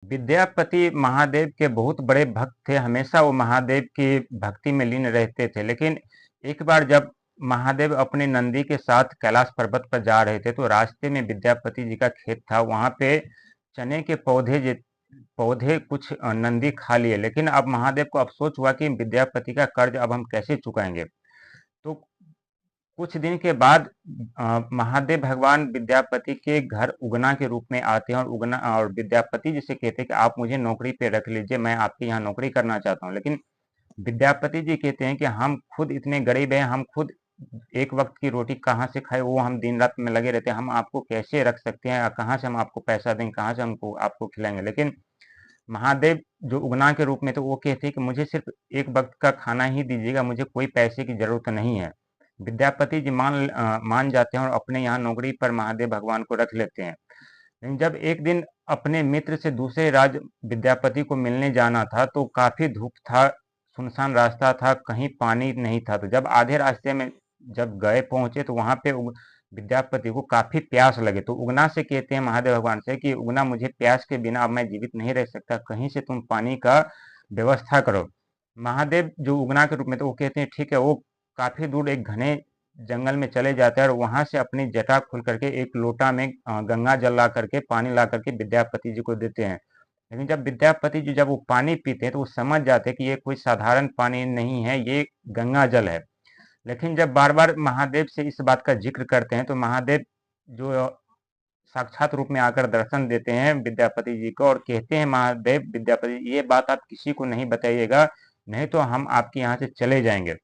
विद्यापति महादेव के बहुत बड़े भक्त थे। हमेशा वो महादेव की भक्ति में लीन रहते थे। लेकिन एक बार जब महादेव अपने नंदी के साथ कैलाश पर्वत पर जा रहे थे तो रास्ते में विद्यापति जी का खेत था। वहां पे चने के पौधे कुछ नंदी खा लिए। लेकिन अब महादेव को अफसोस हुआ कि विद्यापति का कर्ज अब हम कैसे चुकाएंगे। तो कुछ दिन के बाद महादेव भगवान विद्यापति के घर उगना के रूप में आते हैं और उगना और विद्यापति जी से कहते हैं कि आप मुझे नौकरी पे रख लीजिए, मैं आपके यहाँ नौकरी करना चाहता हूँ। लेकिन विद्यापति जी कहते हैं कि हम खुद इतने गरीब हैं, हम खुद एक वक्त की रोटी कहाँ से खाए, वो हम दिन रात में लगे रहते हैं, हम आपको कैसे रख सकते हैं, कहाँ से हम आपको पैसा देंगे, कहाँ से हमको आपको खिलाएंगे। लेकिन महादेव जो उगना के रूप में तो वो कहते हैं कि मुझे सिर्फ एक वक्त का खाना ही दीजिएगा, मुझे कोई पैसे की जरूरत नहीं है। विद्यापति जी मान जाते हैं और अपने यहाँ नौकरी पर महादेव भगवान को रख लेते हैं। लेकिन जब एक दिन अपने मित्र से दूसरे राज्य विद्यापति को मिलने जाना था तो काफी धूप था, सुनसान रास्ता था, कहीं पानी नहीं था। तो जब आधे रास्ते में जब गए पहुंचे तो वहां पे विद्यापति को काफी प्यास लगे। तो उगना से कहते हैं महादेव भगवान से कि उगना, मुझे प्यास के बिना अब मैं जीवित नहीं रह सकता, कहीं से तुम पानी का व्यवस्था करो। महादेव जो उगना के रूप में तो वो कहते हैं ठीक है। वो काफी दूर एक घने जंगल में चले जाते हैं और वहां से अपनी जटा खोल करके एक लोटा में गंगा जल ला करके पानी ला करके विद्यापति जी को देते हैं। लेकिन जब विद्यापति जी जब वो पानी पीते हैं तो वो समझ जाते हैं कि ये कोई साधारण पानी नहीं है, ये गंगा जल है। लेकिन जब बार बार महादेव से इस बात का जिक्र करते हैं तो महादेव जो साक्षात रूप में आकर दर्शन देते हैं विद्यापति जी को और कहते हैं, महादेव विद्यापति ये बात आप किसी को नहीं बताइएगा, नहीं तो हम आपके यहाँ से चले जाएंगे।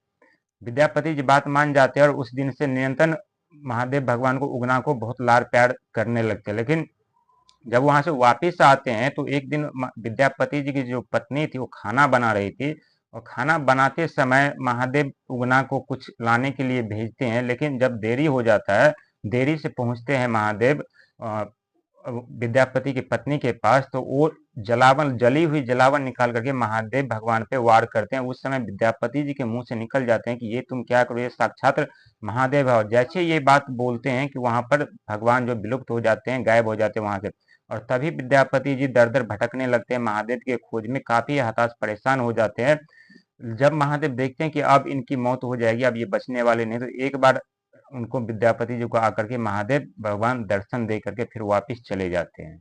विद्यापति जी बात मान जाते हैं और उस दिन से निरंतर महादेव भगवान को उगना को बहुत लाड़ प्यार करने लगते हैं। लेकिन जब वहां से वापिस आते हैं तो एक दिन विद्यापति जी की जो पत्नी थी वो खाना बना रही थी और खाना बनाते समय महादेव उगना को कुछ लाने के लिए भेजते हैं। लेकिन जब देरी हो जाता है, देरी से पहुंचते हैं महादेव विद्यापति की पत्नी के पास, तो वो जली हुई जलावन निकाल करके महादेव भगवान पे वार करते हैं। उस समय विद्यापति जी के मुंह से निकल जाते हैं कि ये तुम क्या करो, ये साक्षात महादेव है। और जैसे ये बात बोलते हैं कि वहां पर भगवान जो विलुप्त हो जाते हैं, गायब हो जाते हैं वहां से। और तभी विद्यापति जी दर दर भटकने लगते हैं, महादेव के खोज में काफी हताश परेशान हो जाते हैं। जब महादेव देखते हैं कि अब इनकी मौत हो जाएगी, अब ये बचने वाले नहीं, तो एक बार उनको विद्यापति जी को आकर के महादेव भगवान दर्शन दे करके फिर वापिस चले जाते हैं।